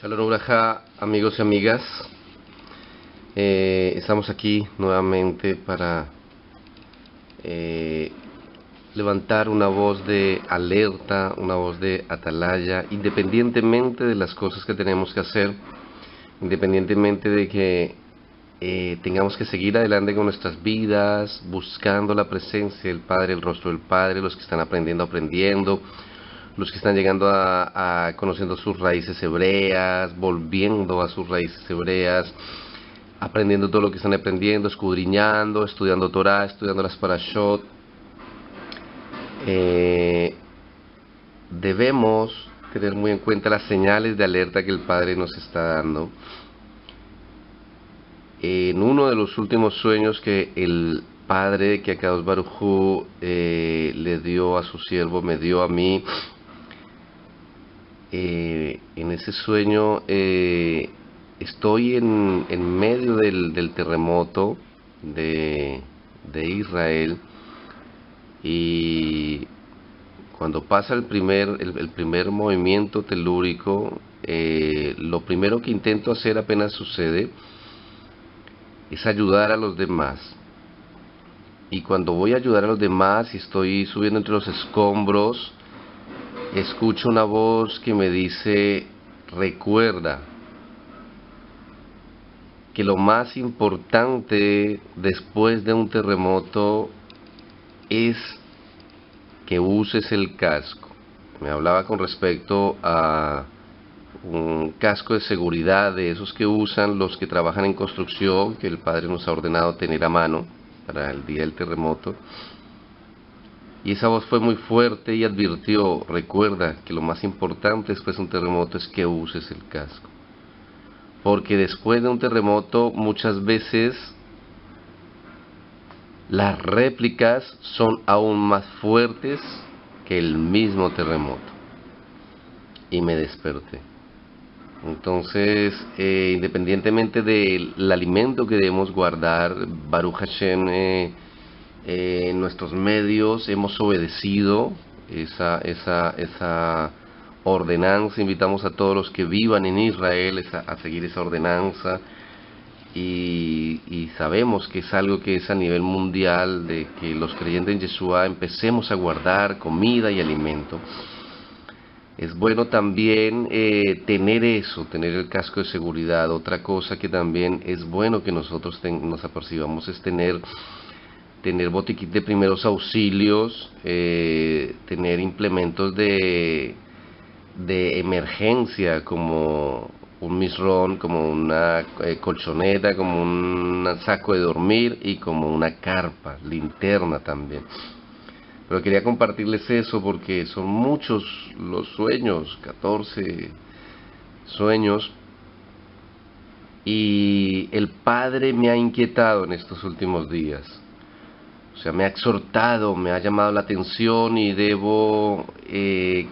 Shalom Uraja, amigos y amigas. Estamos aquí nuevamente para eh, levantar una voz de alerta, una voz de atalaya, independientemente de las cosas que tenemos que hacer, independientemente de que tengamos que seguir adelante con nuestras vidas, buscando la presencia del Padre, el rostro del Padre, los que están aprendiendo, los que están llegando a conociendo sus raíces hebreas, volviendo a sus raíces hebreas, aprendiendo todo lo que están aprendiendo, escudriñando, estudiando Torah, estudiando las parashot. Debemos tener muy en cuenta las señales de alerta que el Padre nos está dando. En uno de los últimos sueños que el Padre, que Akadosh Baruj Hu le dio a su siervo, me dio a mí, en ese sueño estoy en medio del terremoto de Israel, y cuando pasa el primer movimiento telúrico, lo primero que intento hacer apenas sucede es ayudar a los demás. Y cuando voy a ayudar a los demás y estoy subiendo entre los escombros, escucho una voz que me dice: recuerda que lo más importante después de un terremoto es que uses el casco. Me hablaba con respecto a un casco de seguridad, de esos que usan los que trabajan en construcción, que el Padre nos ha ordenado tener a mano para el día del terremoto. Y esa voz fue muy fuerte y advirtió: recuerda que lo más importante después de un terremoto es que uses el casco. Porque después de un terremoto muchas veces las réplicas son aún más fuertes que el mismo terremoto. Y me desperté. Entonces, independientemente del alimento que debemos guardar, Baruch Hashem, en nuestros medios hemos obedecido esa ordenanza. Invitamos a todos los que vivan en Israel a seguir esa ordenanza, y sabemos que es algo que es a nivel mundial, de que los creyentes en Yeshua empecemos a guardar comida y alimento. Es bueno también tener eso, tener el casco de seguridad. Otra cosa que también es bueno que nosotros nos apercibamos es tener botiquín de primeros auxilios, tener implementos de emergencia, como un misrón, como una colchoneta, como un saco de dormir y como una carpa, linterna también. Pero quería compartirles eso porque son muchos los sueños, 14 sueños, y el Padre me ha inquietado en estos últimos días. O sea, me ha exhortado, me ha llamado la atención, y debo,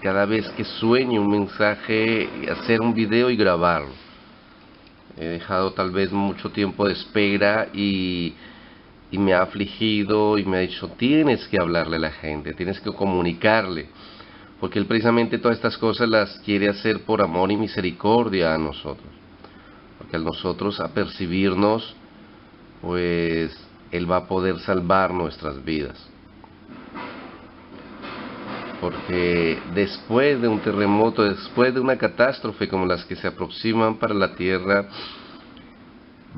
cada vez que sueñe un mensaje, hacer un video y grabarlo. He dejado tal vez mucho tiempo de espera, y me ha afligido y me ha dicho: tienes que hablarle a la gente, tienes que comunicarle, porque Él precisamente todas estas cosas las quiere hacer por amor y misericordia a nosotros, porque al nosotros apercibirnos, pues Él va a poder salvar nuestras vidas. Porque después de un terremoto, después de una catástrofe como las que se aproximan para la tierra,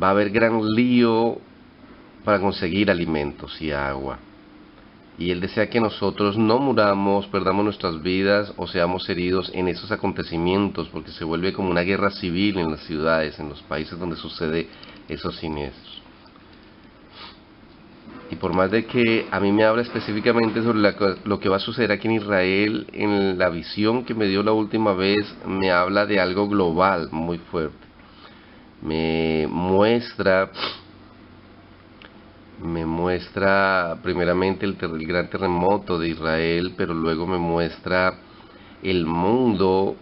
va a haber gran lío para conseguir alimentos y agua. Y Él desea que nosotros no muramos, perdamos nuestras vidas o seamos heridos en esos acontecimientos, porque se vuelve como una guerra civil en las ciudades, en los países donde sucede esos siniestros. Y por más de que a mí me habla específicamente sobre lo que va a suceder aquí en Israel, en la visión que me dio la última vez, me habla de algo global muy fuerte. Me muestra primeramente el gran terremoto de Israel, pero luego me muestra el mundo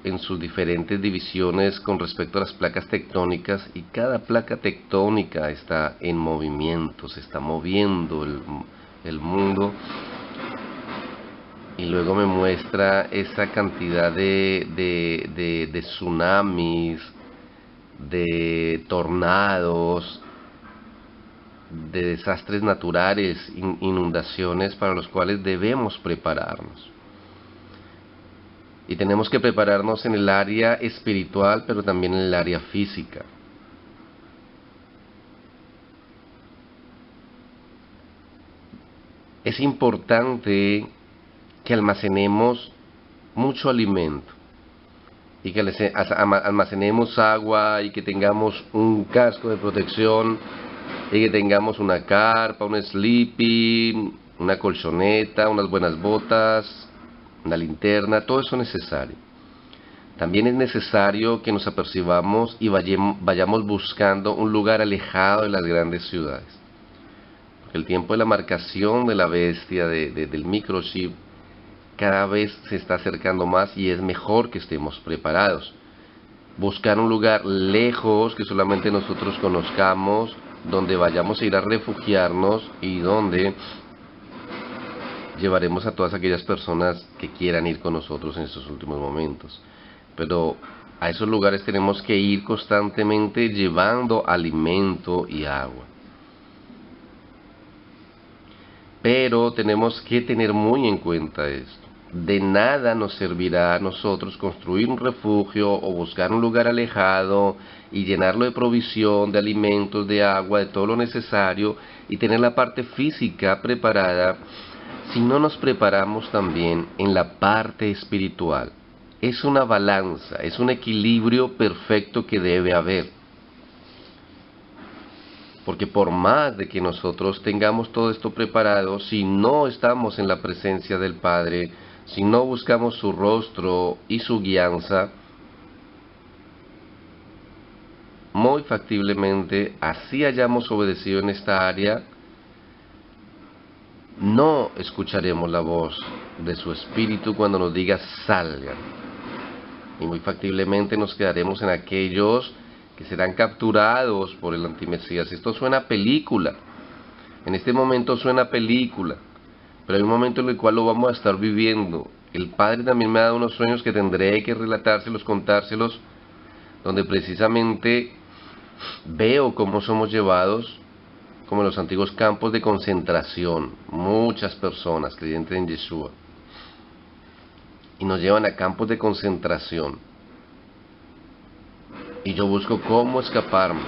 en sus diferentes divisiones con respecto a las placas tectónicas, y cada placa tectónica está en movimiento, se está moviendo el mundo. y luego me muestra esa cantidad de tsunamis, de tornados, de desastres naturales, inundaciones para los cuales debemos prepararnos. Y tenemos que prepararnos en el área espiritual, pero también en el área física. Es importante que almacenemos mucho alimento y que almacenemos agua y que tengamos un casco de protección y que tengamos una carpa, un sleeping, una colchoneta, unas buenas botas, una linterna, todo eso es necesario. También es necesario que nos apercibamos y vayamos buscando un lugar alejado de las grandes ciudades. Porque el tiempo de la marcación de la bestia, del microchip, cada vez se está acercando más y es mejor que estemos preparados. Buscar un lugar lejos que solamente nosotros conozcamos, donde vayamos a ir a refugiarnos y donde llevaremos a todas aquellas personas que quieran ir con nosotros en estos últimos momentos. Pero a esos lugares tenemos que ir constantemente llevando alimento y agua. Pero tenemos que tener muy en cuenta esto. De nada nos servirá a nosotros construir un refugio o buscar un lugar alejado y llenarlo de provisión, de alimentos, de agua, de todo lo necesario y tener la parte física preparada si no nos preparamos también en la parte espiritual. Es una balanza, es un equilibrio perfecto que debe haber. Porque por más de que nosotros tengamos todo esto preparado, si no estamos en la presencia del Padre, si no buscamos su rostro y su guianza, muy factiblemente, así hayamos obedecido en esta área, no escucharemos la voz de su Espíritu cuando nos diga salgan. Y muy factiblemente nos quedaremos en aquellos que serán capturados por el antimesías. Esto suena a película. En este momento suena a película. Pero hay un momento en el cual lo vamos a estar viviendo. El Padre también me ha dado unos sueños que tendré que relatárselos, contárselos, donde precisamente veo cómo somos llevados, como en los antiguos campos de concentración, muchas personas creyentes en Yeshua, y nos llevan a campos de concentración, y yo busco cómo escaparme,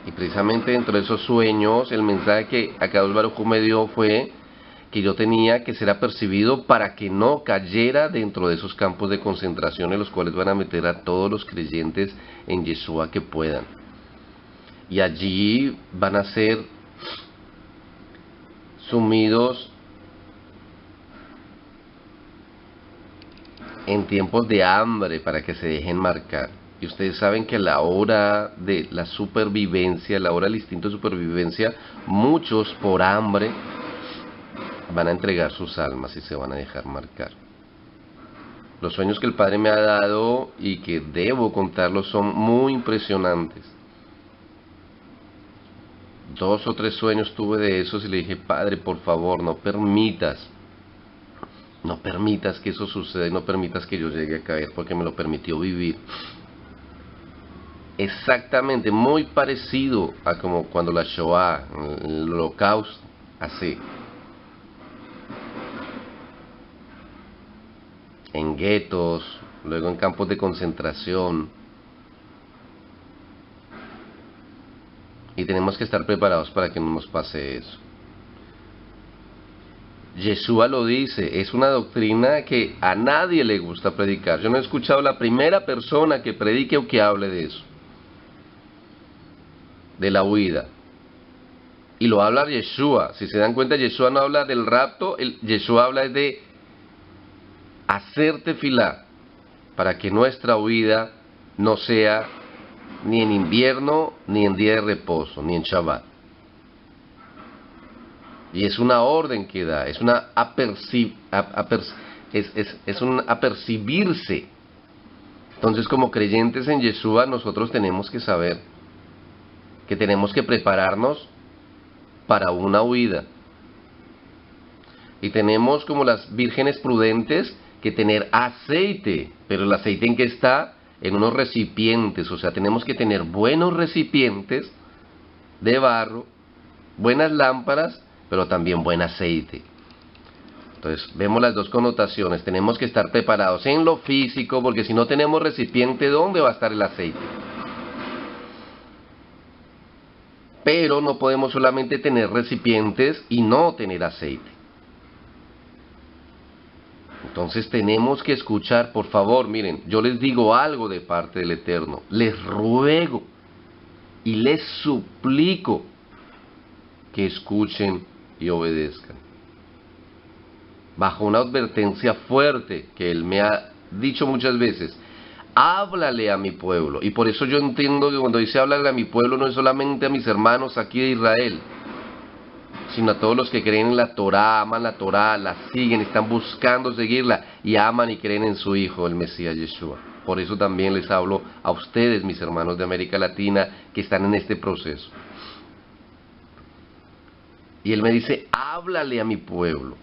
y precisamente dentro de esos sueños, el mensaje que Akadosh Baruj Hu me dio fue que yo tenía que ser apercibido para que no cayera dentro de esos campos de concentración en los cuales van a meter a todos los creyentes en Yeshua que puedan. Y allí van a ser sumidos en tiempos de hambre para que se dejen marcar. Y ustedes saben que a la hora de la supervivencia, a la hora del instinto de supervivencia, muchos por hambre van a entregar sus almas y se van a dejar marcar. Los sueños que el Padre me ha dado y que debo contarlos son muy impresionantes. 2 o 3 sueños tuve de esos y le dije, Padre, por favor, no permitas que eso suceda y no permitas que yo llegue a caer, porque me lo permitió vivir. Exactamente, muy parecido a como cuando la Shoah, el holocausto, así. En guetos, luego en campos de concentración. Y tenemos que estar preparados para que no nos pase eso. Yeshua lo dice, es una doctrina que a nadie le gusta predicar. Yo no he escuchado la primera persona que predique o que hable de eso, de la huida. Y lo habla Yeshua. Si se dan cuenta, Yeshua no habla del rapto, Yeshua habla de hacer tefilá para que nuestra huida no sea ni en invierno, ni en día de reposo, ni en Shabbat. Y es una orden que da, es un apercibirse. Entonces, como creyentes en Yeshua, nosotros tenemos que saber que tenemos que prepararnos para una huida. Y tenemos, como las vírgenes prudentes, que tener aceite. Pero el aceite, ¿en qué está? En unos recipientes. O sea, tenemos que tener buenos recipientes de barro, buenas lámparas, pero también buen aceite. Entonces, vemos las dos connotaciones. Tenemos que estar preparados en lo físico, porque si no tenemos recipiente, ¿dónde va a estar el aceite? Pero no podemos solamente tener recipientes y no tener aceite. Entonces tenemos que escuchar, por favor, miren, yo les digo algo de parte del Eterno. Les ruego y les suplico que escuchen y obedezcan. Bajo una advertencia fuerte que Él me ha dicho muchas veces, háblale a mi pueblo. Y por eso yo entiendo que cuando dice háblale a mi pueblo no es solamente a mis hermanos aquí de Israel, sino a todos los que creen en la Torá, aman la Torá, la siguen, están buscando seguirla y aman y creen en su Hijo, el Mesías Yeshua. Por eso también les hablo a ustedes, mis hermanos de América Latina, que están en este proceso. Y Él me dice, háblale a mi pueblo,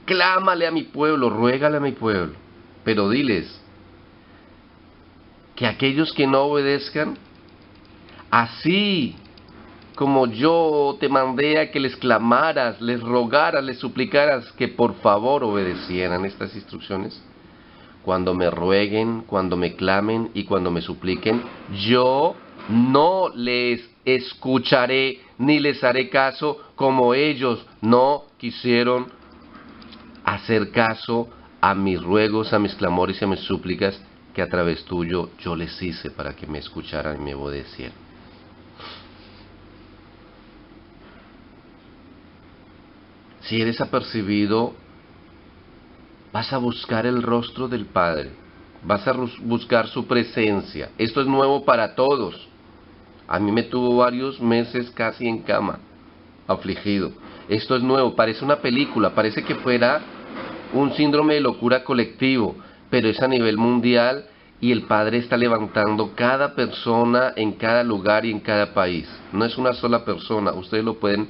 clámale a mi pueblo, ruégale a mi pueblo, pero diles que aquellos que no obedezcan, así como yo te mandé a que les clamaras, les rogaras, les suplicaras que por favor obedecieran estas instrucciones, cuando me rueguen, cuando me clamen y cuando me supliquen, yo no les escucharé ni les haré caso, como ellos no quisieron hacer caso a mis ruegos, a mis clamores y a mis súplicas que a través tuyo yo les hice para que me escucharan y me obedecieran. Si eres apercibido, vas a buscar el rostro del Padre, vas a buscar su presencia. Esto es nuevo para todos. A mí me tuvo varios meses casi en cama, afligido. Esto es nuevo, parece una película, parece que fuera un síndrome de locura colectivo, pero es a nivel mundial y el Padre está levantando cada persona en cada lugar y en cada país. No es una sola persona, ustedes lo pueden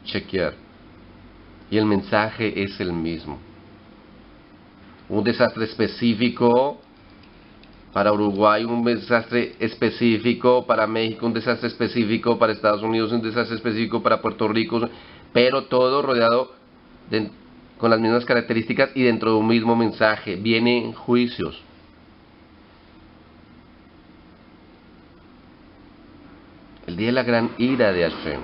chequear. Y el mensaje es el mismo. Un desastre específico para Uruguay, un desastre específico para México, un desastre específico para Estados Unidos, un desastre específico para Puerto Rico, pero todo rodeado con las mismas características y dentro de un mismo mensaje. Vienen juicios. El día de la gran ira de Hashem.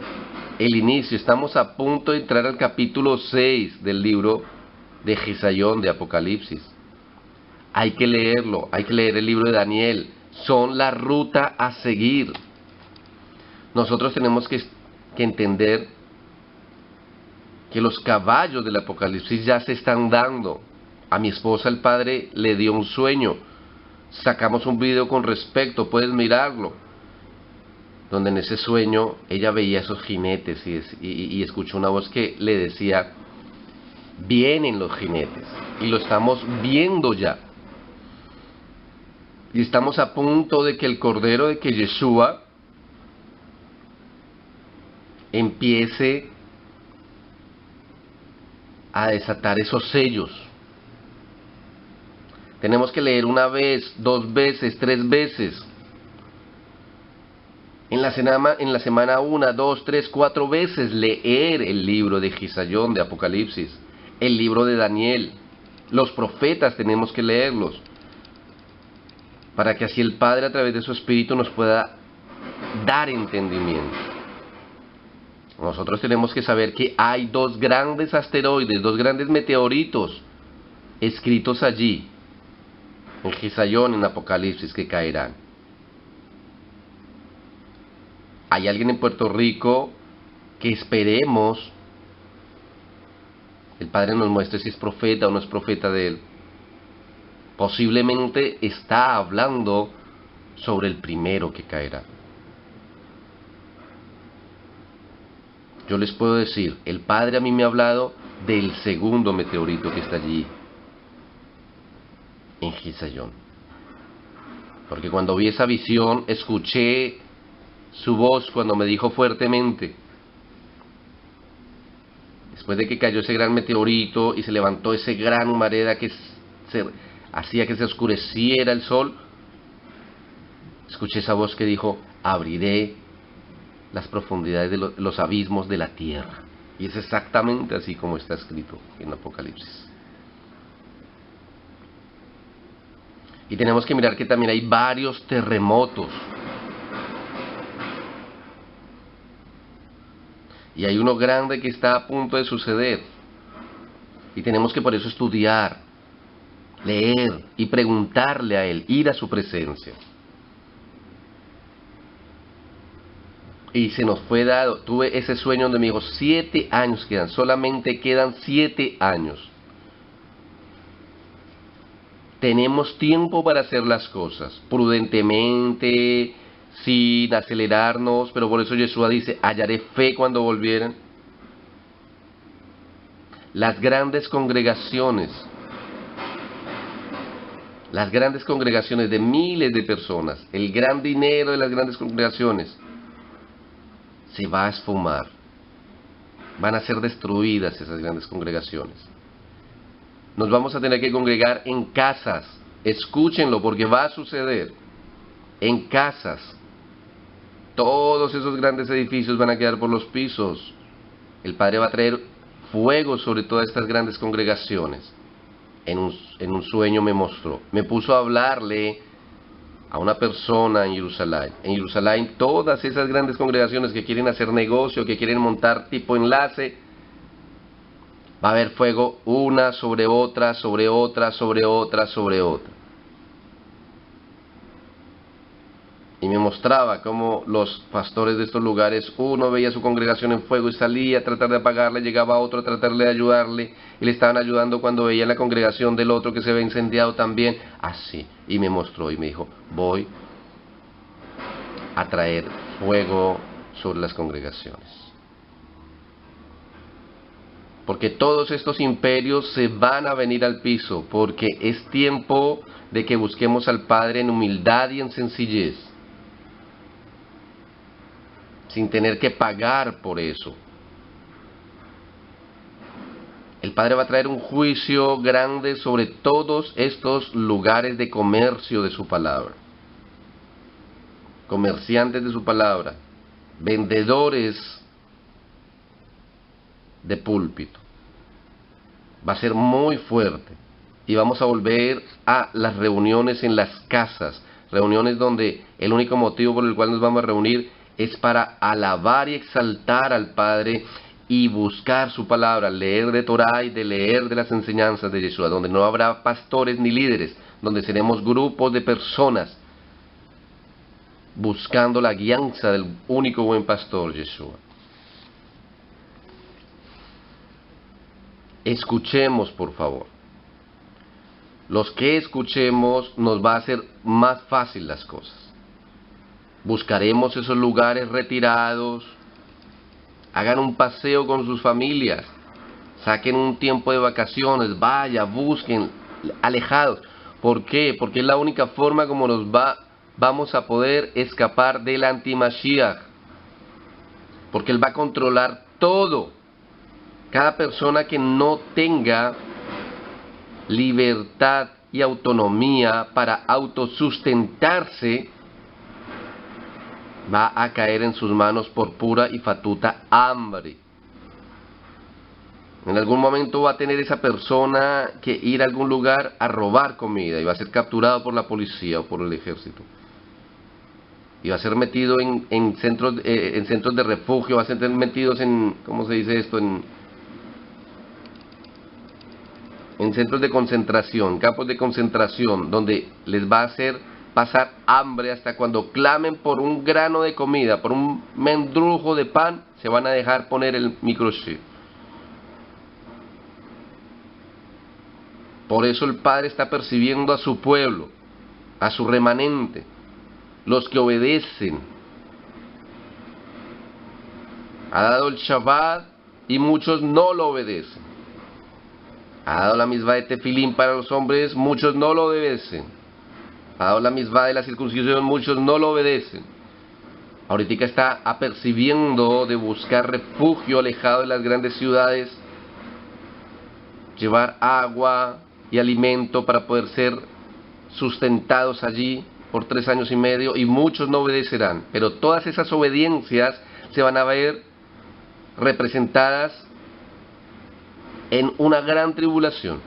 El inicio, estamos a punto de entrar al capítulo 6 del libro de Gisayón, de Apocalipsis. Hay que leerlo, hay que leer el libro de Daniel. Son la ruta a seguir. Nosotros tenemos que entender que los caballos del Apocalipsis ya se están dando. A mi esposa el Padre le dio un sueño. Sacamos un video con respecto, puedes mirarlo. Donde en ese sueño ella veía esos jinetes y escuchó una voz que le decía, vienen los jinetes, y lo estamos viendo ya. Y estamos a punto de que el Cordero, de que Yeshua empiece a desatar esos sellos. Tenemos que leer una vez, 2 veces, 3 veces. En la semana 1, 2, 3, 4 veces leer el libro de Gisayón, de Apocalipsis, el libro de Daniel. Los profetas tenemos que leerlos, para que así el Padre a través de su Espíritu nos pueda dar entendimiento. Nosotros tenemos que saber que hay 2 grandes asteroides, 2 grandes meteoritos escritos allí, en Gisayón, en Apocalipsis, que caerán. Hay alguien en Puerto Rico que esperemos el Padre nos muestre si es profeta o no es profeta de él. Posiblemente está hablando sobre el primero que caerá. Yo les puedo decir, el Padre a mí me ha hablado del segundo meteorito que está allí, en Gisayón. Porque cuando vi esa visión, escuché su voz cuando me dijo fuertemente, después de que cayó ese gran meteorito y se levantó ese gran humareda que hacía que se oscureciera el sol, escuché esa voz que dijo: abriré las profundidades de los abismos de la tierra. Y es exactamente así como está escrito en Apocalipsis. Y tenemos que mirar que también hay varios terremotos. Y hay uno grande que está a punto de suceder. Y tenemos que por eso estudiar, leer y preguntarle a Él, ir a su presencia. Y se nos fue dado, tuve ese sueño donde me dijo: 7 años quedan, solamente quedan 7 años. Tenemos tiempo para hacer las cosas, prudentemente, sin acelerarnos, pero por eso Yeshua dice: hallaré fe cuando volvieran. Las grandes congregaciones de miles de personas, el gran dinero de las grandes congregaciones, se va a esfumar. Van a ser destruidas esas grandes congregaciones. Nos vamos a tener que congregar en casas. Escúchenlo, porque va a suceder. En casas. Todos esos grandes edificios van a quedar por los pisos. El Padre va a traer fuego sobre todas estas grandes congregaciones. En un sueño me mostró. Me puso a hablarle a una persona en Jerusalén. En Jerusalén, todas esas grandes congregaciones que quieren hacer negocio, que quieren montar tipo enlace, va a haber fuego una sobre otra, sobre otra, sobre otra, sobre otra. Y me mostraba cómo los pastores de estos lugares, uno veía su congregación en fuego y salía a tratar de apagarle, llegaba otro a tratarle de ayudarle, y le estaban ayudando cuando veía la congregación del otro que se había incendiado también, así. Y me mostró y me dijo: voy a traer fuego sobre las congregaciones. Porque todos estos imperios se van a venir al piso, porque es tiempo de que busquemos al Padre en humildad y en sencillez, sin tener que pagar por eso. El Padre va a traer un juicio grande sobre todos estos lugares de comercio de su palabra. Comerciantes de su palabra, vendedores de púlpito. Va a ser muy fuerte. Y vamos a volver a las reuniones en las casas. Reuniones donde el único motivo por el cual nos vamos a reunir es para alabar y exaltar al Padre y buscar su palabra, leer de Torah y de leer de las enseñanzas de Yeshua, donde no habrá pastores ni líderes, donde seremos grupos de personas buscando la guianza del único buen pastor, Yeshua. Escuchemos, por favor. Los que escuchemos nos va a hacer más fácil las cosas. Buscaremos esos lugares retirados. Hagan un paseo con sus familias. Saquen un tiempo de vacaciones. Vaya, busquen, alejados. ¿Por qué? Porque es la única forma como vamos a poder escapar del anti-Mashiach. Porque Él va a controlar todo. Cada persona que no tenga libertad y autonomía para autosustentarse va a caer en sus manos por pura y fatuta hambre. En algún momento va a tener esa persona que ir a algún lugar a robar comida y va a ser capturado por la policía o por el ejército. Y va a ser metido en centros de refugio, va a ser metidos en, ¿cómo se dice esto? En centros de concentración, campos de concentración, donde les va a hacer pasar hambre hasta cuando clamen por un grano de comida, por un mendrujo de pan, se van a dejar poner el microchip. Por eso el Padre está percibiendo a su pueblo, a su remanente, los que obedecen. Ha dado el Shabbat y muchos no lo obedecen. Ha dado la misbah de tefilín para los hombres, muchos no lo obedecen. Ha dado la misbah de la circuncisión, muchos no lo obedecen. Ahorita está apercibiendo de buscar refugio alejado de las grandes ciudades llevar agua y alimento para poder ser sustentados allí por 3 años y medio, y muchos no obedecerán, pero todas esas obediencias se van a ver representadas en una gran tribulación,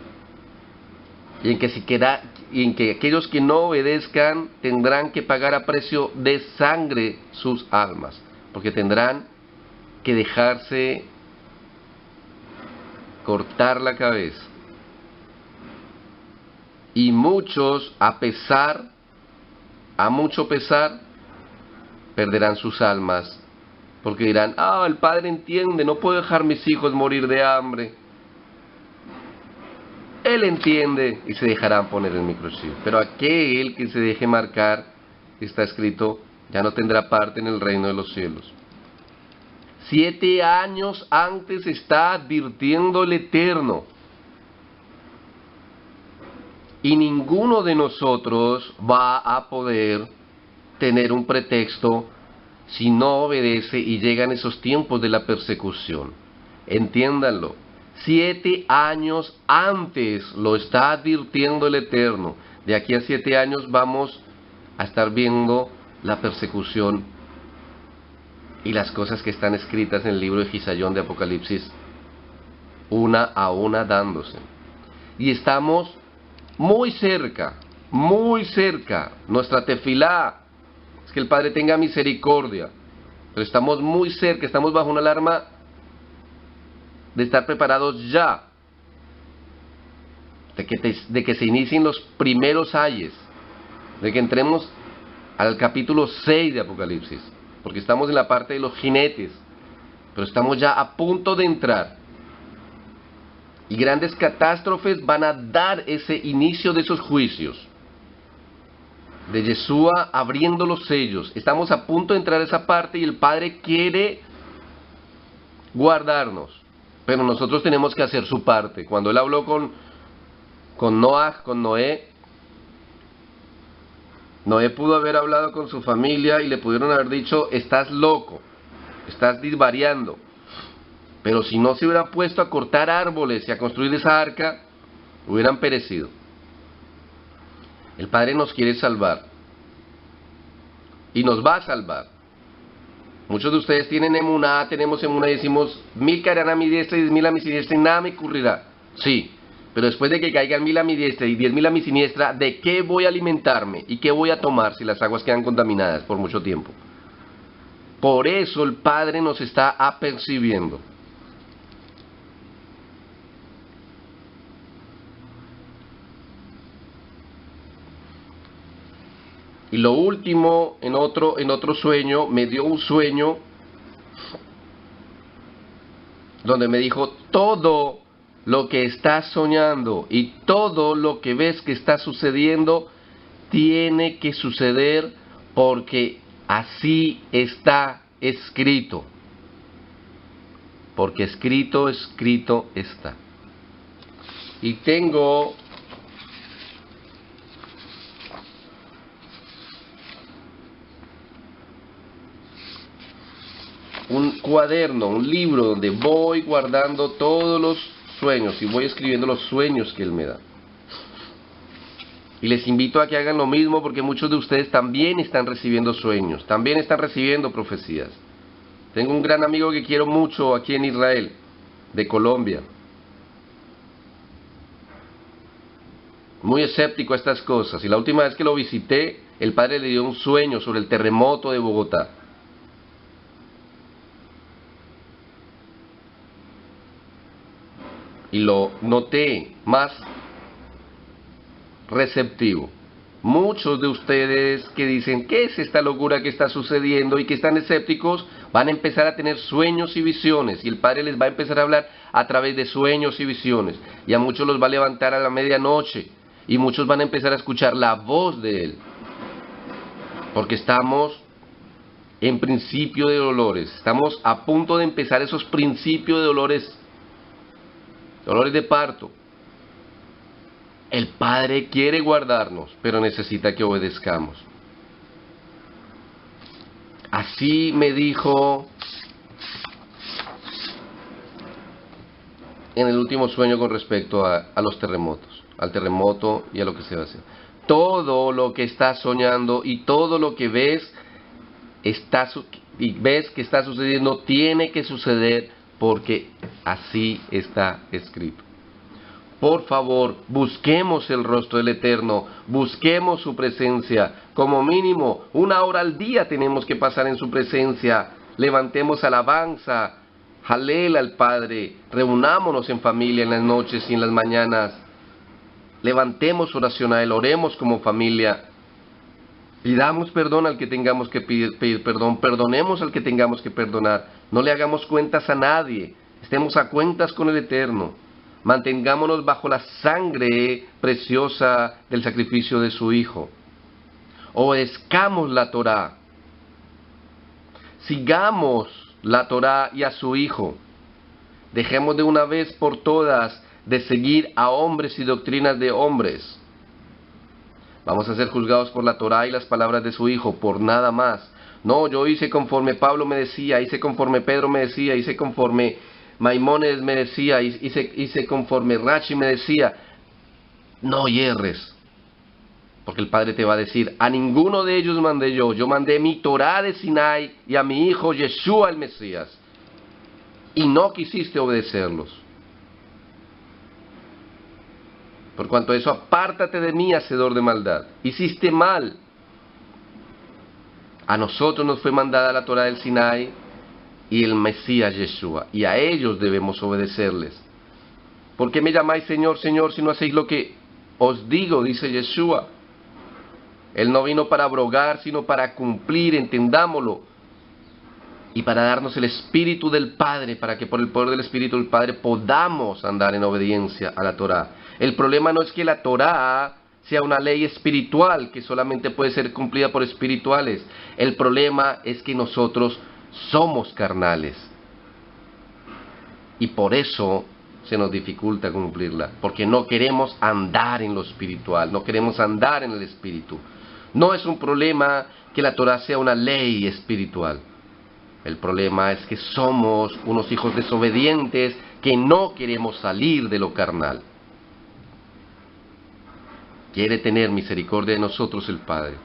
y en que aquellos que no obedezcan tendrán que pagar a precio de sangre sus almas, porque tendrán que dejarse cortar la cabeza. Y muchos, a mucho pesar, perderán sus almas, porque dirán: el Padre entiende, no puedo dejar a mis hijos morir de hambre. Él entiende, y se dejarán poner el microchip. Pero aquel que se deje marcar, está escrito, ya no tendrá parte en el reino de los cielos. 7 años antes está advirtiendo el Eterno. Y ninguno de nosotros va a poder tener un pretexto si no obedece y llegan esos tiempos de la persecución. Entiéndanlo. 7 años antes lo está advirtiendo el Eterno. De aquí a 7 años vamos a estar viendo la persecución y las cosas que están escritas en el libro de Gisayón de Apocalipsis, una a una dándose. Y estamos muy cerca, nuestra tefilá es que el Padre tenga misericordia, pero estamos muy cerca, estamos bajo una alarma de estar preparados ya, de que se inicien los primeros ayes, de que entremos al capítulo 6 de Apocalipsis, porque estamos en la parte de los jinetes, pero estamos ya a punto de entrar. Y grandes catástrofes van a dar ese inicio de esos juicios. De Yeshua abriendo los sellos. Estamos a punto de entrar a esa parte y el Padre quiere guardarnos. Pero nosotros tenemos que hacer su parte. Cuando Él habló con Noé, Noé pudo haber hablado con su familia y le pudieron haber dicho: estás loco, estás disvariando. Pero si no se hubieran puesto a cortar árboles y a construir esa arca, hubieran perecido. El Padre nos quiere salvar. Y nos va a salvar. Muchos de ustedes tienen emuná, tenemos emuná y decimos: 1000 caerán a mi diestra y 10.000 a mi siniestra y nada me ocurrirá. Sí, pero después de que caigan 1000 a mi diestra y 10.000 a mi siniestra, ¿de qué voy a alimentarme? ¿Y qué voy a tomar si las aguas quedan contaminadas por mucho tiempo? Por eso el Padre nos está apercibiendo. Y lo último, en otro sueño, me dio un sueño donde me dijo: todo lo que estás soñando y todo lo que ves que está sucediendo tiene que suceder, porque así está escrito. Porque escrito está. Y tengo un cuaderno, un libro donde voy guardando todos los sueños y voy escribiendo los sueños que Él me da. Y les invito a que hagan lo mismo, porque muchos de ustedes también están recibiendo sueños, también están recibiendo profecías. Tengo un gran amigo que quiero mucho aquí en Israel, de Colombia. Muy escéptico a estas cosas. Y la última vez que lo visité, el Padre le dio un sueño sobre el terremoto de Bogotá. Y lo noté más receptivo. Muchos de ustedes que dicen: ¿qué es esta locura que está sucediendo?, y que están escépticos, van a empezar a tener sueños y visiones, y el Padre les va a empezar a hablar a través de sueños y visiones, y a muchos los va a levantar a la medianoche, y muchos van a empezar a escuchar la voz de Él, porque estamos en principio de dolores, estamos a punto de empezar esos principios de dolores de parto. El Padre quiere guardarnos, pero necesita que obedezcamos. Así me dijo en el último sueño con respecto a los terremotos, al terremoto y a lo que se va a hacer. Todo lo que estás soñando y todo lo que ves que está sucediendo tiene que suceder porque así está escrito. Por favor, busquemos el rostro del Eterno, busquemos su presencia. Como mínimo, 1 hora al día tenemos que pasar en su presencia. Levantemos alabanza, jalel al Padre, reunámonos en familia en las noches y en las mañanas. Levantemos oración a Él, oremos como familia. Pidamos perdón al que tengamos que pedir perdón, perdonemos al que tengamos que perdonar. No le hagamos cuentas a nadie, estemos a cuentas con el Eterno. Mantengámonos bajo la sangre preciosa del sacrificio de su Hijo. Obedezcamos la Torá. Sigamos la Torá y a su Hijo. Dejemos de una vez por todas de seguir a hombres y doctrinas de hombres. Vamos a ser juzgados por la Torá y las palabras de su Hijo, por nada más. No, yo hice conforme Pablo me decía, hice conforme Pedro me decía, hice conforme Maimónides me decía, hice conforme Rashi me decía. No hierres, porque el Padre te va a decir, a ninguno de ellos mandé yo mandé mi Torá de Sinai y a mi Hijo Yeshua el Mesías, y no quisiste obedecerlos. Por cuanto a eso, apártate de mí, hacedor de maldad. Hiciste mal. A nosotros nos fue mandada la Torá del Sinai y el Mesías Yeshua, y a ellos debemos obedecerles. ¿Por qué me llamáis Señor, Señor, si no hacéis lo que os digo? Dice Yeshua. Él no vino para abrogar, sino para cumplir, entendámoslo, y para darnos el Espíritu del Padre, para que por el poder del Espíritu del Padre podamos andar en obediencia a la Torá. El problema no es que la Torá sea una ley espiritual que solamente puede ser cumplida por espirituales. El problema es que nosotros somos carnales. Y por eso se nos dificulta cumplirla. Porque no queremos andar en lo espiritual, no queremos andar en el Espíritu. No es un problema que la Torá sea una ley espiritual. El problema es que somos unos hijos desobedientes que no queremos salir de lo carnal. Quiere tener misericordia de nosotros el Padre.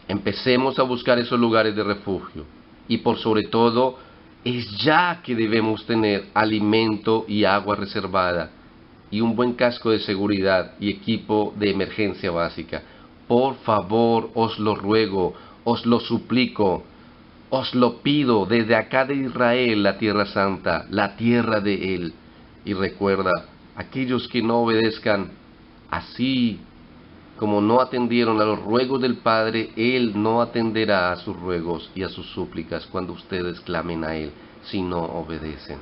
Empecemos a buscar esos lugares de refugio. Y por sobre todo, es ya que debemos tener alimento y agua reservada, y un buen casco de seguridad y equipo de emergencia básica. Por favor, os lo ruego, os lo suplico, os lo pido desde acá de Israel, la tierra santa, la tierra de Él. Y recuerda, aquellos que no obedezcan, así como no atendieron a los ruegos del Padre, Él no atenderá a sus ruegos y a sus súplicas cuando ustedes clamen a Él, si no obedecen.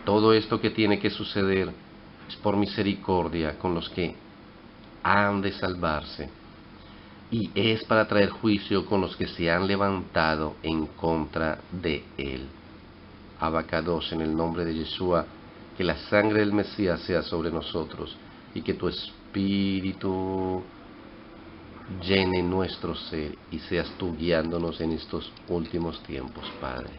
Todo esto que tiene que suceder es por misericordia con los que han de salvarse, y es para traer juicio con los que se han levantado en contra de Él. Abacados, en el nombre de Yeshua, que la sangre del Mesías sea sobre nosotros, y que tu Espíritu llene nuestro ser, y seas tú guiándonos en estos últimos tiempos, Padre.